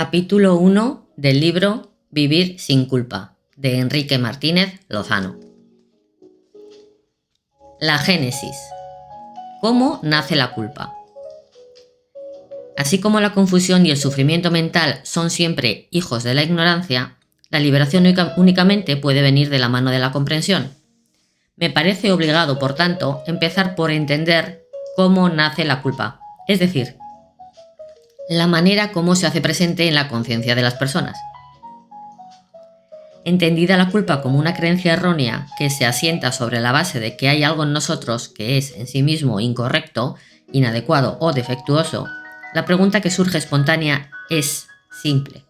Capítulo 1 del libro Vivir sin culpa, de Enrique Martínez Lozano. La génesis. ¿Cómo nace la culpa? Así como la confusión y el sufrimiento mental son siempre hijos de la ignorancia, la liberación únicamente puede venir de la mano de la comprensión. Me parece obligado, por tanto, empezar por entender cómo nace la culpa, es decir, la manera como se hace presente en la conciencia de las personas. Entendida la culpa como una creencia errónea que se asienta sobre la base de que hay algo en nosotros que es en sí mismo incorrecto, inadecuado o defectuoso, la pregunta que surge espontánea es simple.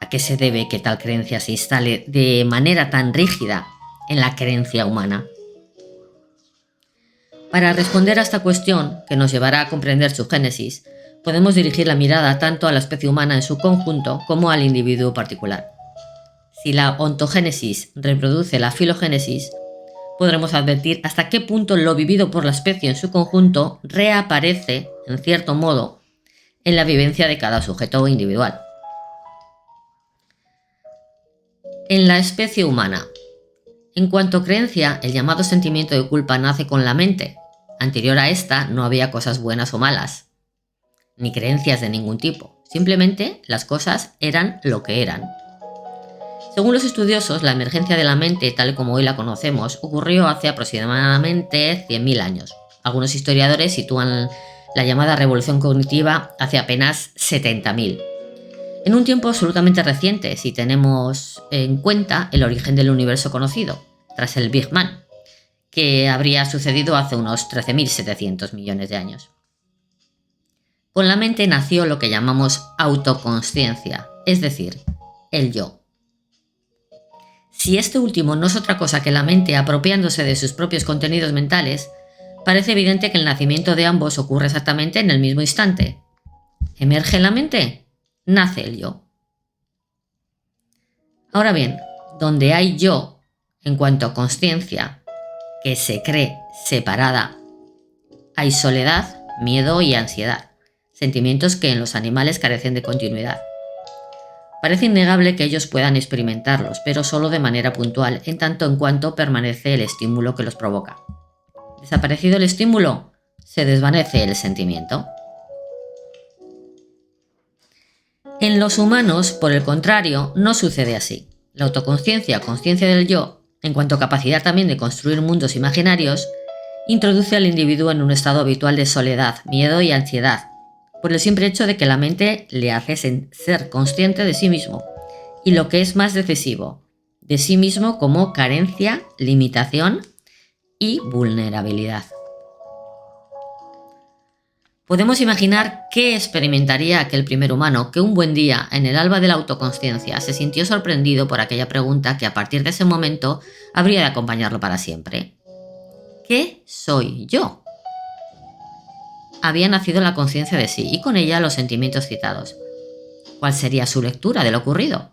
¿A qué se debe que tal creencia se instale de manera tan rígida en la creencia humana? Para responder a esta cuestión, que nos llevará a comprender su génesis, podemos dirigir la mirada tanto a la especie humana en su conjunto como al individuo particular. Si la ontogénesis reproduce la filogénesis, podremos advertir hasta qué punto lo vivido por la especie en su conjunto reaparece, en cierto modo, en la vivencia de cada sujeto individual. En la especie humana, en cuanto a creencia, el llamado sentimiento de culpa nace con la mente. Anterior a esta no había cosas buenas o malas, ni creencias de ningún tipo. Simplemente las cosas eran lo que eran. Según los estudiosos, la emergencia de la mente, tal como hoy la conocemos, ocurrió hace aproximadamente 100.000 años. Algunos historiadores sitúan la llamada revolución cognitiva hace apenas 70.000. En un tiempo absolutamente reciente, si tenemos en cuenta el origen del universo conocido, tras el Big Bang, que habría sucedido hace unos 13.700 millones de años. Con la mente nació lo que llamamos autoconsciencia, es decir, el yo. Si este último no es otra cosa que la mente apropiándose de sus propios contenidos mentales, parece evidente que el nacimiento de ambos ocurre exactamente en el mismo instante. Emerge la mente, nace el yo. Ahora bien, donde hay yo, en cuanto a consciencia, que se cree separada, hay soledad, miedo y ansiedad, sentimientos que en los animales carecen de continuidad. Parece innegable que ellos puedan experimentarlos, pero solo de manera puntual, en tanto en cuanto permanece el estímulo que los provoca. Desaparecido el estímulo, se desvanece el sentimiento. En los humanos, por el contrario, no sucede así. La autoconsciencia, conciencia del yo, en cuanto a capacidad también de construir mundos imaginarios, introduce al individuo en un estado habitual de soledad, miedo y ansiedad, por el simple hecho de que la mente le hace ser consciente de sí mismo, y lo que es más decisivo, de sí mismo como carencia, limitación y vulnerabilidad. Podemos imaginar qué experimentaría aquel primer humano que un buen día, en el alba de la autoconsciencia, se sintió sorprendido por aquella pregunta que a partir de ese momento habría de acompañarlo para siempre. ¿Qué soy yo? Había nacido la conciencia de sí y con ella los sentimientos citados. ¿Cuál sería su lectura de lo ocurrido?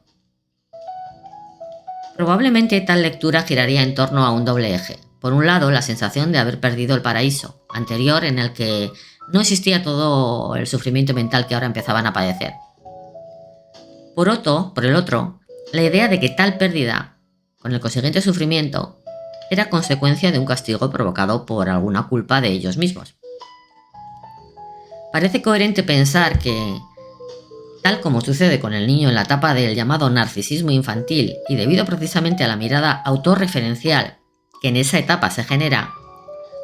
Probablemente tal lectura giraría en torno a un doble eje. Por un lado, la sensación de haber perdido el paraíso anterior en el que no existía todo el sufrimiento mental que ahora empezaban a padecer. Por el otro, la idea de que tal pérdida, con el consiguiente sufrimiento, era consecuencia de un castigo provocado por alguna culpa de ellos mismos. Parece coherente pensar que, tal como sucede con el niño en la etapa del llamado narcisismo infantil y debido precisamente a la mirada autorreferencial que en esa etapa se genera,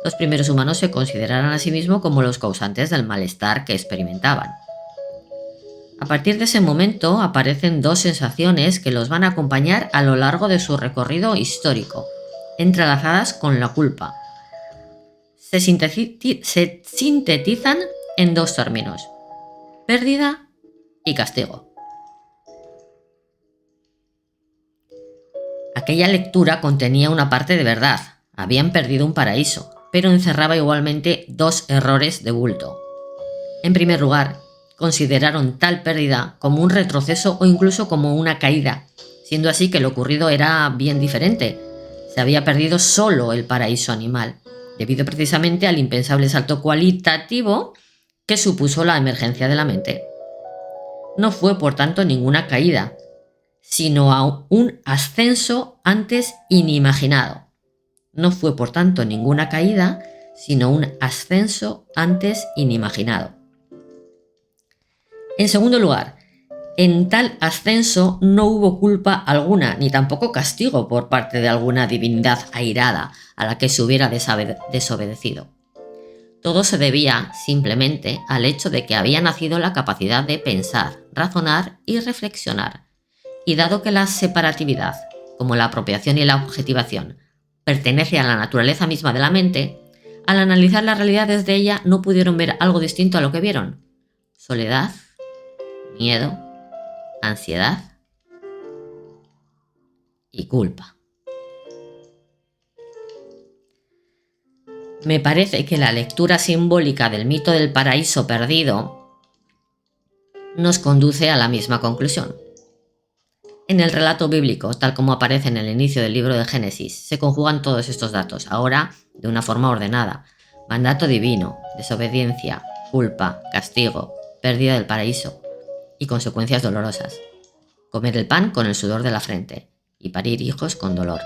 los primeros humanos se consideraran a sí mismos como los causantes del malestar que experimentaban. A partir de ese momento aparecen dos sensaciones que los van a acompañar a lo largo de su recorrido histórico, entrelazadas con la culpa. Se sintetizan en dos términos: pérdida y castigo. Aquella lectura contenía una parte de verdad. Habían perdido un paraíso, pero encerraba igualmente dos errores de bulto. En primer lugar, consideraron tal pérdida como un retroceso o incluso como una caída, siendo así que lo ocurrido era bien diferente. Se había perdido solo el paraíso animal, debido precisamente al impensable salto cualitativo que supuso la emergencia de la mente. no fue por tanto ninguna caída, sino a un ascenso antes inimaginado. No fue por tanto ninguna caída, sino un ascenso antes inimaginado. En segundo lugar, en tal ascenso no hubo culpa alguna, ni tampoco castigo por parte de alguna divinidad airada a la que se hubiera desobedecido. Todo se debía simplemente al hecho de que había nacido la capacidad de pensar, razonar y reflexionar. Y dado que la separatividad, como la apropiación y la objetivación, pertenece a la naturaleza misma de la mente, al analizar la realidad desde ella no pudieron ver algo distinto a lo que vieron: soledad, miedo, ansiedad y culpa. Me parece que la lectura simbólica del mito del paraíso perdido nos conduce a la misma conclusión. En el relato bíblico, tal como aparece en el inicio del libro de Génesis, se conjugan todos estos datos, ahora de una forma ordenada: mandato divino, desobediencia, culpa, castigo, pérdida del paraíso y consecuencias dolorosas. Comer el pan con el sudor de la frente y parir hijos con dolor.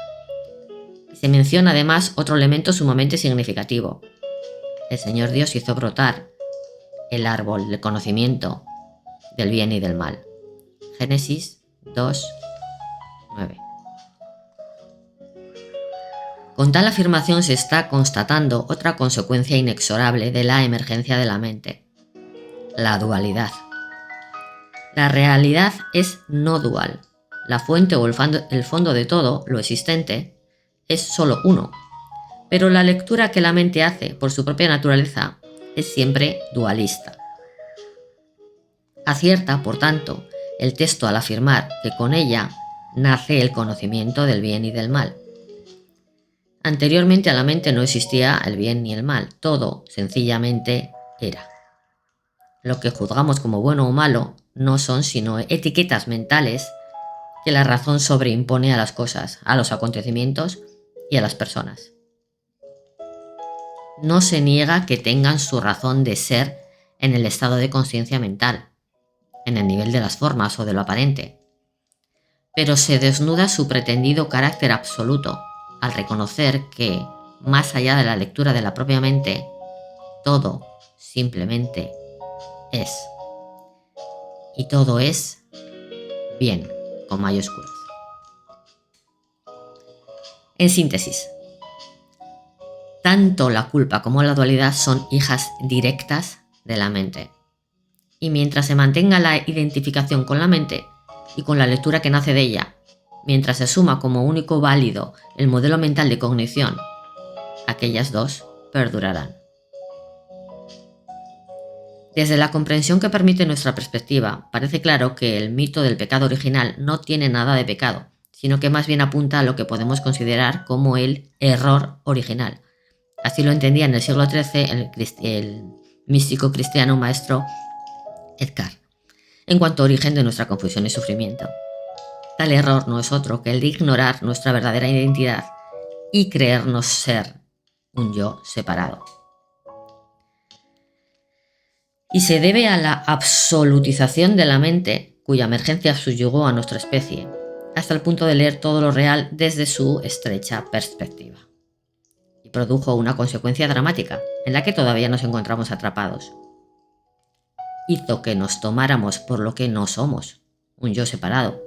Y se menciona además otro elemento sumamente significativo. El Señor Dios hizo brotar el árbol del conocimiento del bien y del mal. Génesis 2:9. Con tal afirmación se está constatando otra consecuencia inexorable de la emergencia de la mente: la dualidad. La realidad es no dual. La fuente o el fondo de todo lo existente es solo uno, pero la lectura que la mente hace por su propia naturaleza es siempre dualista. Acierta, por tanto, el texto al afirmar que con ella nace el conocimiento del bien y del mal. Anteriormente a la mente no existía el bien ni el mal, todo sencillamente era. Lo que juzgamos como bueno o malo no son sino etiquetas mentales que la razón sobreimpone a las cosas, a los acontecimientos y a las personas. No se niega que tengan su razón de ser en el estado de conciencia mental, en el nivel de las formas o de lo aparente, pero se desnuda su pretendido carácter absoluto al reconocer que, más allá de la lectura de la propia mente, todo simplemente es. Y todo es bien, con mayúsculas. En síntesis, tanto la culpa como la dualidad son hijas directas de la mente. Y mientras se mantenga la identificación con la mente y con la lectura que nace de ella, mientras se asuma como único válido el modelo mental de cognición, aquellas dos perdurarán. Desde la comprensión que permite nuestra perspectiva, parece claro que el mito del pecado original no tiene nada de pecado, sino que más bien apunta a lo que podemos considerar como el error original. Así lo entendía en el siglo XIII el místico cristiano maestro Edgar, en cuanto a origen de nuestra confusión y sufrimiento. Tal error no es otro que el de ignorar nuestra verdadera identidad y creernos ser un yo separado. Y se debe a la absolutización de la mente, cuya emergencia subyugó a nuestra especie, hasta el punto de leer todo lo real desde su estrecha perspectiva. Y produjo una consecuencia dramática, en la que todavía nos encontramos atrapados. Hizo que nos tomáramos por lo que no somos, un yo separado,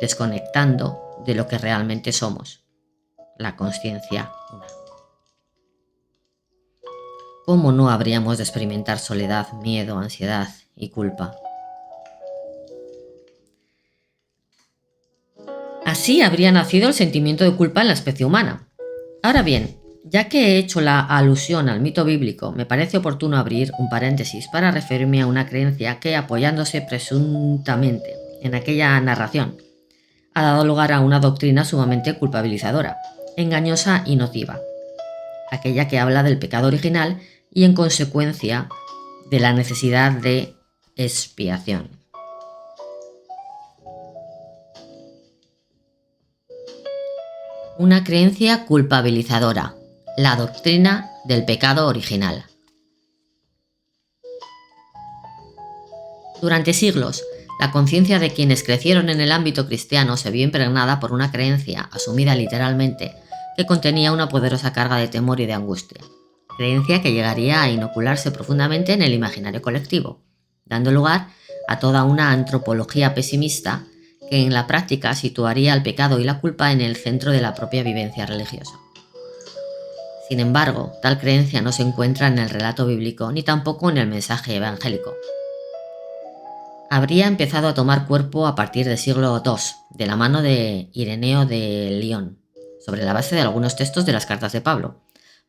desconectando de lo que realmente somos, la consciencia una. ¿Cómo no habríamos de experimentar soledad, miedo, ansiedad y culpa? Así habría nacido el sentimiento de culpa en la especie humana. Ahora bien, ya que he hecho la alusión al mito bíblico, me parece oportuno abrir un paréntesis para referirme a una creencia que, apoyándose presuntamente en aquella narración, ha dado lugar a una doctrina sumamente culpabilizadora, engañosa y nociva, aquella que habla del pecado original y, en consecuencia, de la necesidad de expiación. Una creencia culpabilizadora, la doctrina del pecado original. Durante siglos, La conciencia de quienes crecieron en el ámbito cristiano se vio impregnada por una creencia, asumida literalmente, que contenía una poderosa carga de temor y de angustia. Creencia que llegaría a inocularse profundamente en el imaginario colectivo, dando lugar a toda una antropología pesimista que en la práctica situaría al pecado y la culpa en el centro de la propia vivencia religiosa. Sin embargo, tal creencia no se encuentra en el relato bíblico ni tampoco en el mensaje evangélico. Habría empezado a tomar cuerpo a partir del siglo II, de la mano de Ireneo de Lyon, sobre la base de algunos textos de las cartas de Pablo,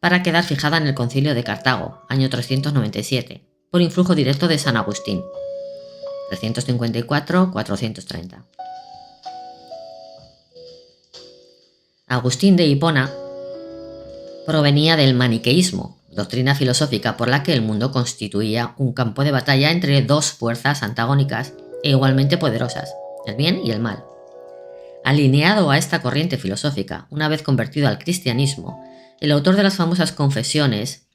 para quedar fijada en el Concilio de Cartago, año 397, por influjo directo de San Agustín, 354-430. Agustín de Hipona provenía del maniqueísmo, doctrina filosófica por la que el mundo constituía un campo de batalla entre dos fuerzas antagónicas e igualmente poderosas, el bien y el mal. Alineado a esta corriente filosófica, una vez convertido al cristianismo, el autor de las famosas Confesiones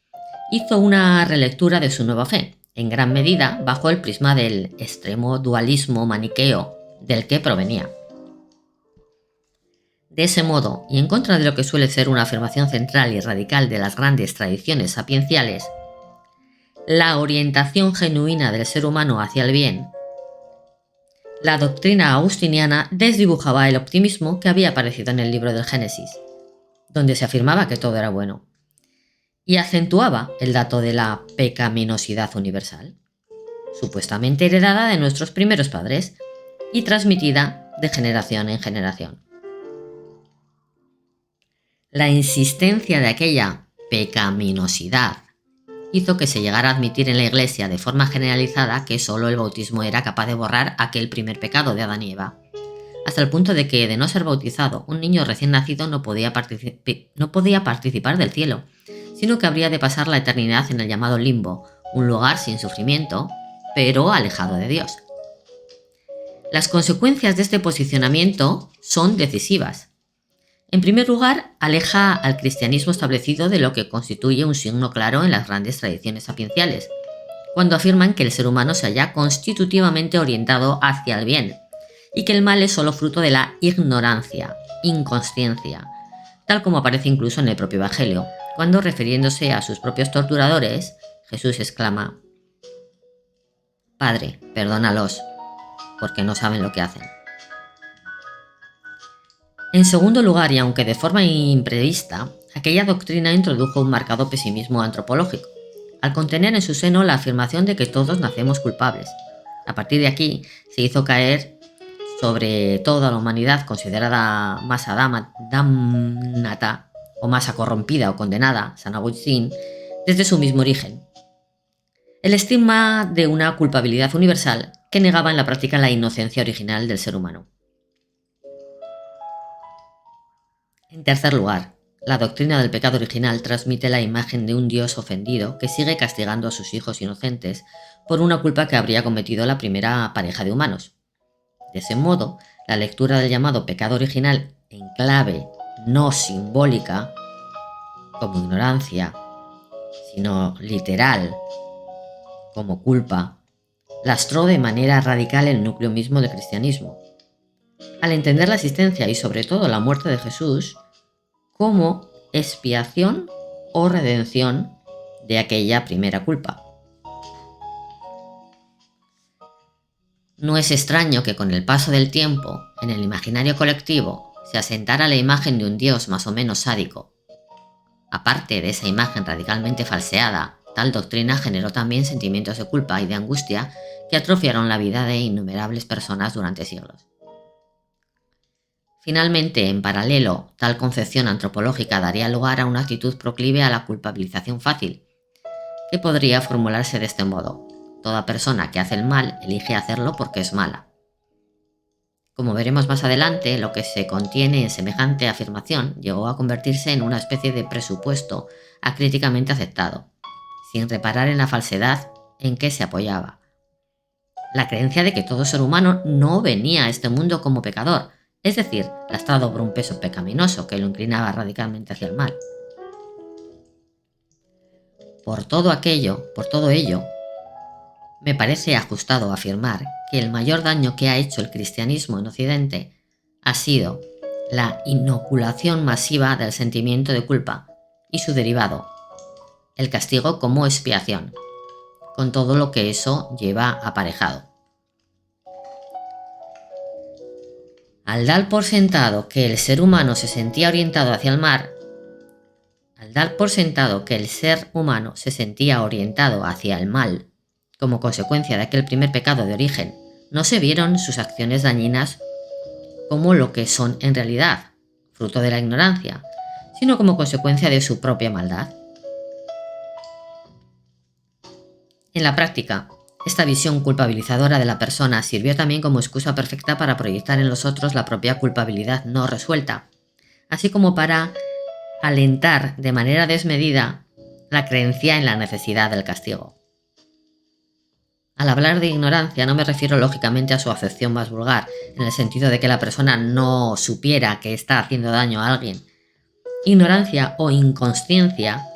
hizo una relectura de su nueva fe, en gran medida bajo el prisma del extremo dualismo maniqueo del que provenía. De ese modo, y en contra de lo que suele ser una afirmación central y radical de las grandes tradiciones sapienciales, la orientación genuina del ser humano hacia el bien, la doctrina agustiniana desdibujaba el optimismo que había aparecido en el libro del Génesis, donde se afirmaba que todo era bueno, y acentuaba el dato de la pecaminosidad universal, supuestamente heredada de nuestros primeros padres y transmitida de generación en generación. La insistencia de aquella pecaminosidad hizo que se llegara a admitir en la Iglesia de forma generalizada que solo el bautismo era capaz de borrar aquel primer pecado de Adán y Eva, hasta el punto de que, de no ser bautizado, un niño recién nacido no podía participar del cielo, sino que habría de pasar la eternidad en el llamado limbo, un lugar sin sufrimiento, pero alejado de Dios. Las consecuencias de este posicionamiento son decisivas. En primer lugar, aleja al cristianismo establecido de lo que constituye un signo claro en las grandes tradiciones sapienciales, cuando afirman que el ser humano se halla constitutivamente orientado hacia el bien, y que el mal es solo fruto de la ignorancia, inconsciencia, tal como aparece incluso en el propio Evangelio, cuando, refiriéndose a sus propios torturadores, Jesús exclama: «Padre, perdónalos, porque no saben lo que hacen». En segundo lugar, y aunque de forma imprevista, aquella doctrina introdujo un marcado pesimismo antropológico, al contener en su seno la afirmación de que todos nacemos culpables. A partir de aquí, se hizo caer sobre toda la humanidad considerada masa damnata o masa corrompida o condenada, San Agustín, desde su mismo origen. El estigma de una culpabilidad universal que negaba en la práctica la inocencia original del ser humano. En tercer lugar, la doctrina del pecado original transmite la imagen de un Dios ofendido que sigue castigando a sus hijos inocentes por una culpa que habría cometido la primera pareja de humanos. De ese modo, la lectura del llamado pecado original en clave no simbólica, como ignorancia, sino literal, como culpa, lastró de manera radical el núcleo mismo del cristianismo, al entender la existencia y sobre todo la muerte de Jesús como expiación o redención de aquella primera culpa. No es extraño que con el paso del tiempo, en el imaginario colectivo, se asentara la imagen de un Dios más o menos sádico. Aparte de esa imagen radicalmente falseada, tal doctrina generó también sentimientos de culpa y de angustia que atrofiaron la vida de innumerables personas durante siglos. Finalmente, en paralelo, tal concepción antropológica daría lugar a una actitud proclive a la culpabilización fácil, que podría formularse de este modo: toda persona que hace el mal elige hacerlo porque es mala. Como veremos más adelante, lo que se contiene en semejante afirmación llegó a convertirse en una especie de presupuesto acríticamente aceptado, sin reparar en la falsedad en que se apoyaba. La creencia de que todo ser humano no venía a este mundo como pecador, es decir, lastrado por un peso pecaminoso que lo inclinaba radicalmente hacia el mal. Por todo ello, me parece ajustado afirmar que el mayor daño que ha hecho el cristianismo en Occidente ha sido la inoculación masiva del sentimiento de culpa y su derivado, el castigo como expiación, con todo lo que eso lleva aparejado. Al dar por sentado que el ser humano se sentía orientado hacia el mal, como consecuencia de aquel primer pecado de origen, no se vieron sus acciones dañinas como lo que son en realidad, fruto de la ignorancia, sino como consecuencia de su propia maldad. En la práctica, esta visión culpabilizadora de la persona sirvió también como excusa perfecta para proyectar en los otros la propia culpabilidad no resuelta, así como para alentar de manera desmedida la creencia en la necesidad del castigo. Al hablar de ignorancia no me refiero lógicamente a su acepción más vulgar, en el sentido de que la persona no supiera que está haciendo daño a alguien. Ignorancia o inconsciencia,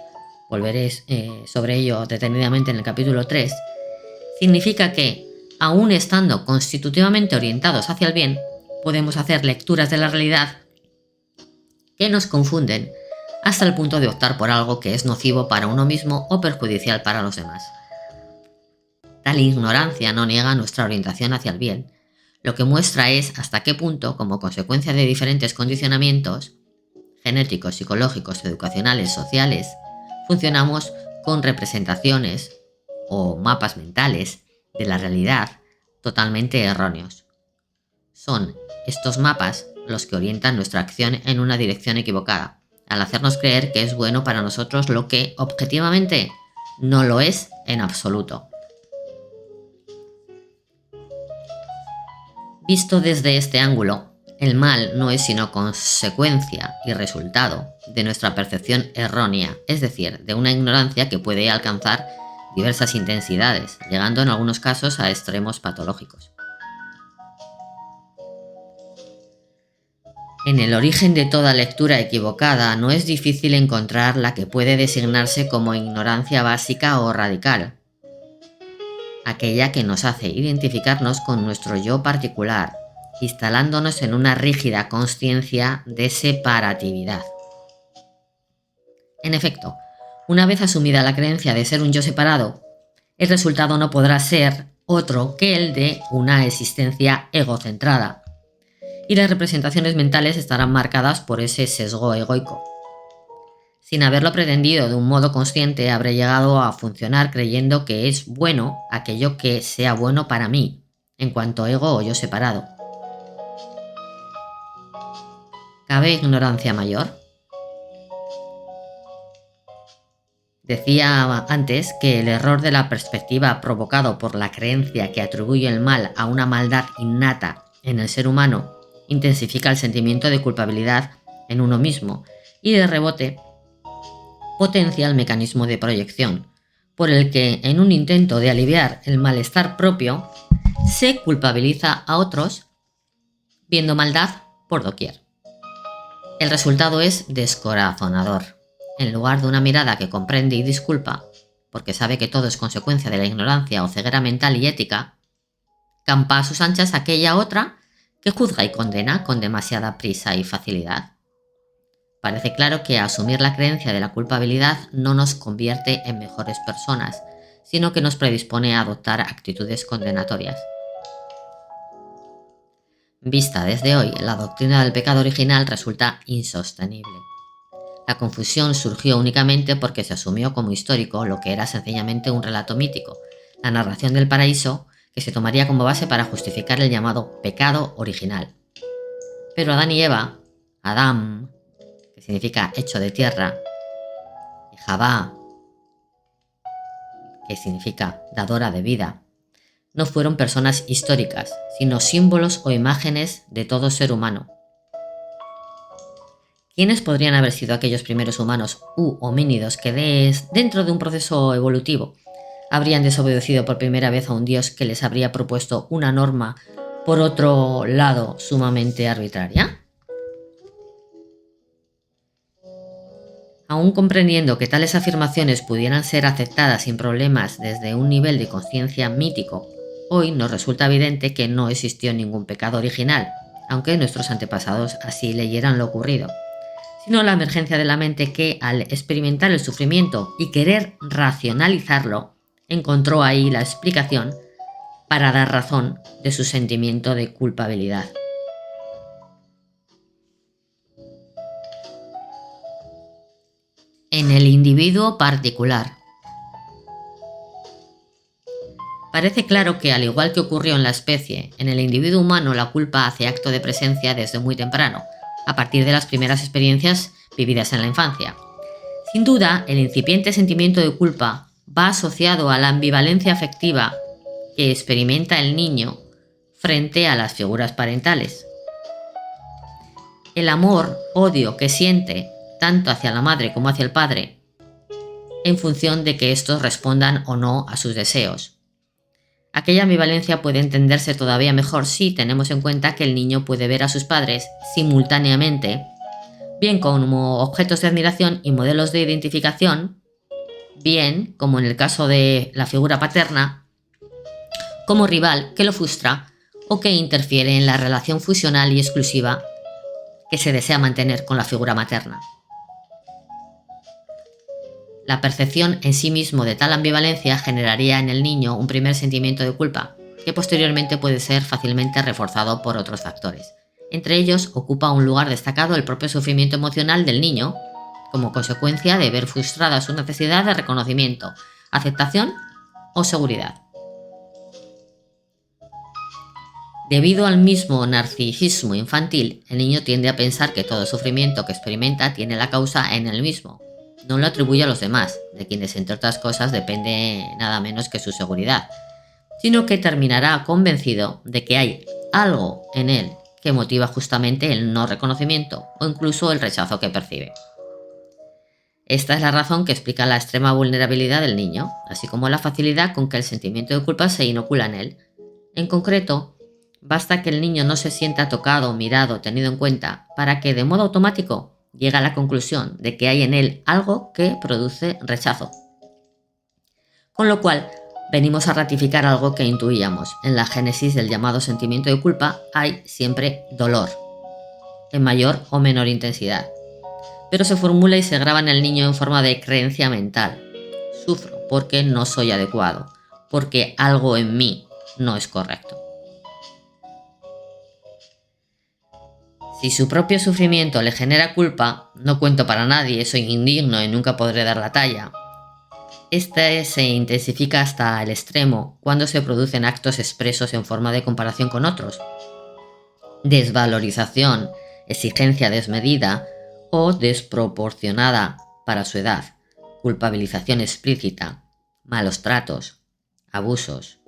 volveré sobre ello detenidamente en el capítulo 3, significa que, aun estando constitutivamente orientados hacia el bien, podemos hacer lecturas de la realidad que nos confunden hasta el punto de optar por algo que es nocivo para uno mismo o perjudicial para los demás. Tal ignorancia no niega nuestra orientación hacia el bien, lo que muestra es hasta qué punto, como consecuencia de diferentes condicionamientos genéticos, psicológicos, educacionales, sociales, funcionamos con representaciones o mapas mentales de la realidad totalmente erróneos. Son estos mapas los que orientan nuestra acción en una dirección equivocada, al hacernos creer que es bueno para nosotros lo que objetivamente no lo es en absoluto. Visto desde este ángulo, el mal no es sino consecuencia y resultado de nuestra percepción errónea, es decir, de una ignorancia que puede alcanzar diversas intensidades, llegando en algunos casos a extremos patológicos. En el origen de toda lectura equivocada no es difícil encontrar la que puede designarse como ignorancia básica o radical, aquella que nos hace identificarnos con nuestro yo particular, instalándonos en una rígida consciencia de separatividad. En efecto, una vez asumida la creencia de ser un yo separado, el resultado no podrá ser otro que el de una existencia egocentrada, y las representaciones mentales estarán marcadas por ese sesgo egoico. Sin haberlo pretendido de un modo consciente, habré llegado a funcionar creyendo que es bueno aquello que sea bueno para mí, en cuanto ego o yo separado. ¿Cabe ignorancia mayor? Decía antes que el error de la perspectiva provocado por la creencia que atribuye el mal a una maldad innata en el ser humano intensifica el sentimiento de culpabilidad en uno mismo y de rebote potencia el mecanismo de proyección, por el que en un intento de aliviar el malestar propio se culpabiliza a otros viendo maldad por doquier. El resultado es descorazonador. En lugar de una mirada que comprende y disculpa, porque sabe que todo es consecuencia de la ignorancia o ceguera mental y ética, campa a sus anchas aquella otra que juzga y condena con demasiada prisa y facilidad. Parece claro que asumir la creencia de la culpabilidad no nos convierte en mejores personas, sino que nos predispone a adoptar actitudes condenatorias. Vista desde hoy, la doctrina del pecado original resulta insostenible. La confusión surgió únicamente porque se asumió como histórico lo que era sencillamente un relato mítico, la narración del paraíso, que se tomaría como base para justificar el llamado pecado original. Pero Adán y Eva, Adam, que significa hecho de tierra, y Javá, que significa dadora de vida, no fueron personas históricas, sino símbolos o imágenes de todo ser humano. ¿Quiénes podrían haber sido aquellos primeros humanos u homínidos que dentro de un proceso evolutivo habrían desobedecido por primera vez a un dios que les habría propuesto una norma, por otro lado, sumamente arbitraria? Aún comprendiendo que tales afirmaciones pudieran ser aceptadas sin problemas desde un nivel de conciencia mítico, Hoy nos resulta evidente que no existió ningún pecado original, aunque nuestros antepasados así leyeran lo ocurrido, sino la emergencia de la mente que, al experimentar el sufrimiento y querer racionalizarlo, encontró ahí la explicación para dar razón de su sentimiento de culpabilidad. En el individuo particular. Parece claro que, al igual que ocurrió en la especie, en el individuo humano la culpa hace acto de presencia desde muy temprano, a partir de las primeras experiencias vividas en la infancia. Sin duda, el incipiente sentimiento de culpa va asociado a la ambivalencia afectiva que experimenta el niño frente a las figuras parentales. El amor-odio que siente tanto hacia la madre como hacia el padre, en función de que estos respondan o no a sus deseos. Aquella ambivalencia puede entenderse todavía mejor si tenemos en cuenta que el niño puede ver a sus padres simultáneamente, bien como objetos de admiración y modelos de identificación, bien, como en el caso de la figura paterna, como rival que lo frustra o que interfiere en la relación fusional y exclusiva que se desea mantener con la figura materna. La percepción en sí mismo de tal ambivalencia generaría en el niño un primer sentimiento de culpa, que posteriormente puede ser fácilmente reforzado por otros factores. Entre ellos ocupa un lugar destacado el propio sufrimiento emocional del niño, como consecuencia de ver frustrada su necesidad de reconocimiento, aceptación o seguridad. Debido al mismo narcisismo infantil, el niño tiende a pensar que todo sufrimiento que experimenta tiene la causa en él mismo. No lo atribuye a los demás, de quienes entre otras cosas depende nada menos que su seguridad, sino que terminará convencido de que hay algo en él que motiva justamente el no reconocimiento o incluso el rechazo que percibe. Esta es la razón que explica la extrema vulnerabilidad del niño, así como la facilidad con que el sentimiento de culpa se inocula en él. En concreto, basta que el niño no se sienta tocado, mirado, tenido en cuenta, para que de modo automático llegue a la conclusión de que hay en él algo que produce rechazo. Con lo cual, venimos a ratificar algo que intuíamos. En la génesis del llamado sentimiento de culpa hay siempre dolor, en mayor o menor intensidad, pero se formula y se graba en el niño en forma de creencia mental. Sufro porque no soy adecuado, porque algo en mí no es correcto. Si su propio sufrimiento le genera culpa, no cuento para nadie, soy indigno y nunca podré dar la talla. Este se intensifica hasta el extremo cuando se producen actos expresos en forma de comparación con otros. Desvalorización, exigencia desmedida o desproporcionada para su edad, culpabilización explícita, malos tratos, abusos.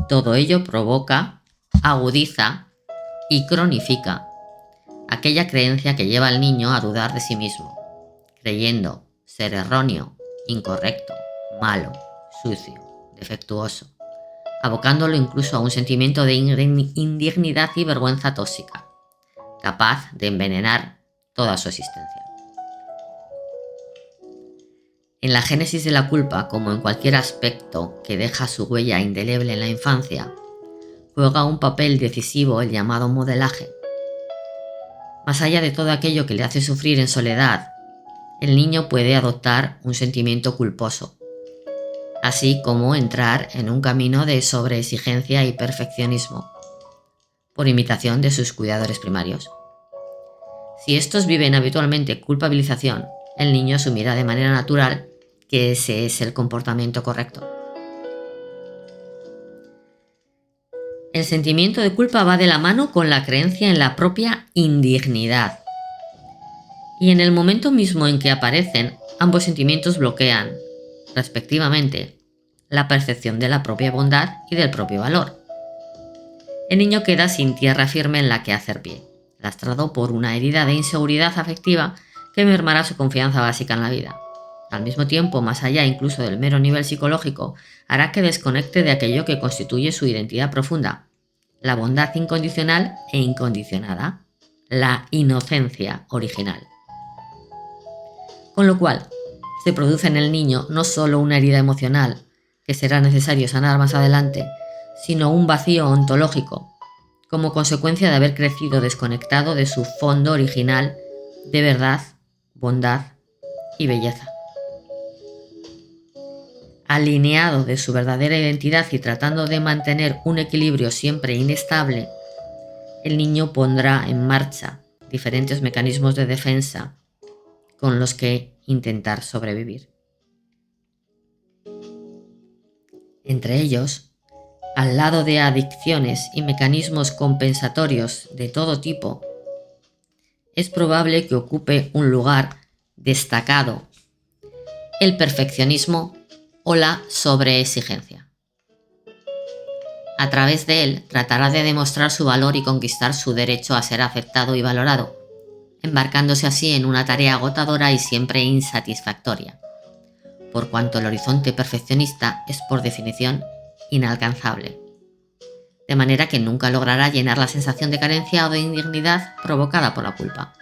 Todo ello provoca, agudiza y cronifica aquella creencia que lleva al niño a dudar de sí mismo, creyendo ser erróneo, incorrecto, malo, sucio, defectuoso, abocándolo incluso a un sentimiento de indignidad y vergüenza tóxica, capaz de envenenar toda su existencia. En la génesis de la culpa, como en cualquier aspecto que deja su huella indeleble en la infancia, juega un papel decisivo el llamado modelaje. Más allá de todo aquello que le hace sufrir en soledad, el niño puede adoptar un sentimiento culposo, así como entrar en un camino de sobreexigencia y perfeccionismo, por imitación de sus cuidadores primarios. Si estos viven habitualmente culpabilización, el niño asumirá de manera natural que ese es el comportamiento correcto. El sentimiento de culpa va de la mano con la creencia en la propia indignidad. Y en el momento mismo en que aparecen, ambos sentimientos bloquean, respectivamente, la percepción de la propia bondad y del propio valor. El niño queda sin tierra firme en la que hacer pie, lastrado por una herida de inseguridad afectiva que mermará su confianza básica en la vida. Al mismo tiempo, más allá incluso del mero nivel psicológico, hará que desconecte de aquello que constituye su identidad profunda, la bondad incondicional e incondicionada, la inocencia original. Con lo cual, se produce en el niño no solo una herida emocional, que será necesario sanar más adelante, sino un vacío ontológico, como consecuencia de haber crecido desconectado de su fondo original de verdad, bondad y belleza. Alineado de su verdadera identidad y tratando de mantener un equilibrio siempre inestable, el niño pondrá en marcha diferentes mecanismos de defensa con los que intentar sobrevivir. Entre ellos, al lado de adicciones y mecanismos compensatorios de todo tipo, es probable que ocupe un lugar destacado el perfeccionismo o la sobreexigencia. A través de él tratará de demostrar su valor y conquistar su derecho a ser aceptado y valorado, embarcándose así en una tarea agotadora y siempre insatisfactoria, por cuanto el horizonte perfeccionista es por definición inalcanzable, de manera que nunca logrará llenar la sensación de carencia o de indignidad provocada por la culpa.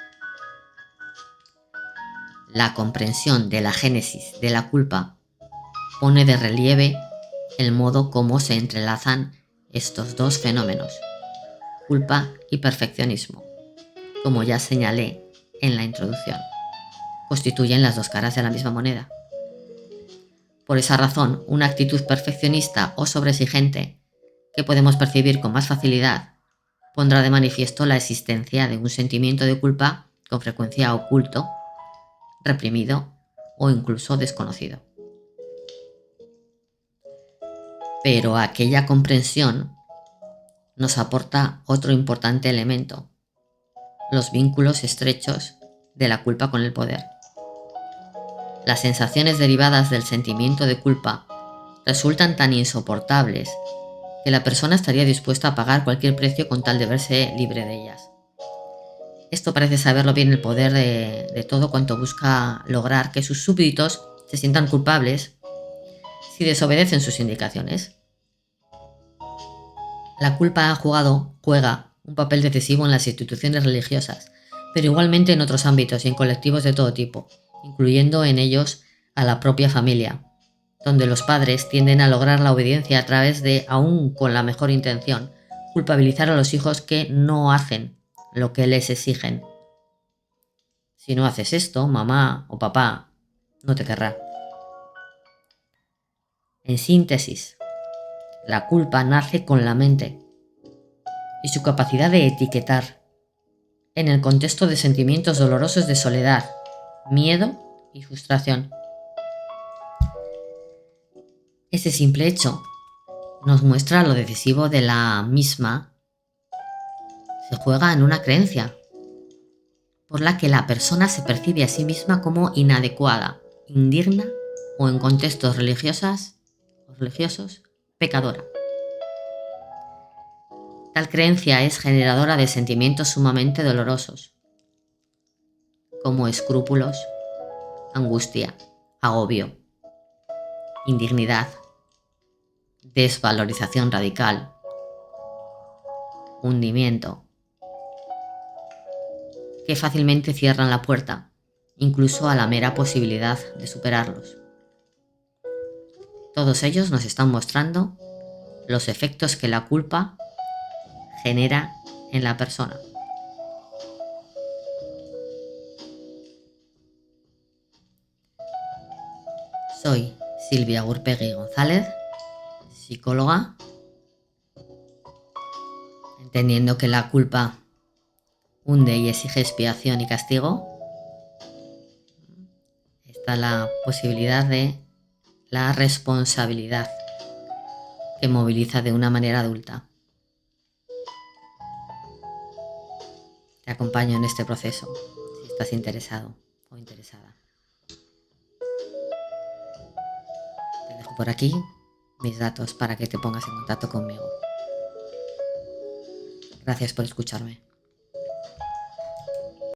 La comprensión de la génesis de la culpa pone de relieve el modo como se entrelazan estos dos fenómenos, culpa y perfeccionismo, como ya señalé en la introducción, constituyen las dos caras de la misma moneda. Por esa razón, una actitud perfeccionista o sobreexigente, que podemos percibir con más facilidad, pondrá de manifiesto la existencia de un sentimiento de culpa con frecuencia oculto, reprimido o incluso desconocido. Pero aquella comprensión nos aporta otro importante elemento, los vínculos estrechos de la culpa con el poder. Las sensaciones derivadas del sentimiento de culpa resultan tan insoportables que la persona estaría dispuesta a pagar cualquier precio con tal de verse libre de ellas. Esto parece saberlo bien el poder de todo cuanto busca lograr que sus súbditos se sientan culpables si desobedecen sus indicaciones. La culpa juega un papel decisivo en las instituciones religiosas, pero igualmente en otros ámbitos y en colectivos de todo tipo, incluyendo en ellos a la propia familia, donde los padres tienden a lograr la obediencia a través de, aún con la mejor intención, culpabilizar a los hijos que no hacen lo que les exigen. Si no haces esto, mamá o papá no te querrá. En síntesis, la culpa nace con la mente y su capacidad de etiquetar en el contexto de sentimientos dolorosos de soledad, miedo y frustración. Ese simple hecho nos muestra lo decisivo de la misma. Se juega en una creencia por la que la persona se percibe a sí misma como inadecuada, indigna o en contextos religiosos, pecadora. Tal creencia es generadora de sentimientos sumamente dolorosos, como escrúpulos, angustia, agobio, indignidad, desvalorización radical, hundimiento, que fácilmente cierran la puerta, incluso a la mera posibilidad de superarlos. Todos ellos nos están mostrando los efectos que la culpa genera en la persona. Soy Silvia Gurpegui González, psicóloga, entendiendo que la culpa hunde y exige expiación y castigo. Está la posibilidad de la responsabilidad que moviliza de una manera adulta. Te acompaño en este proceso si estás interesado o interesada. Te dejo por aquí mis datos para que te pongas en contacto conmigo. Gracias por escucharme.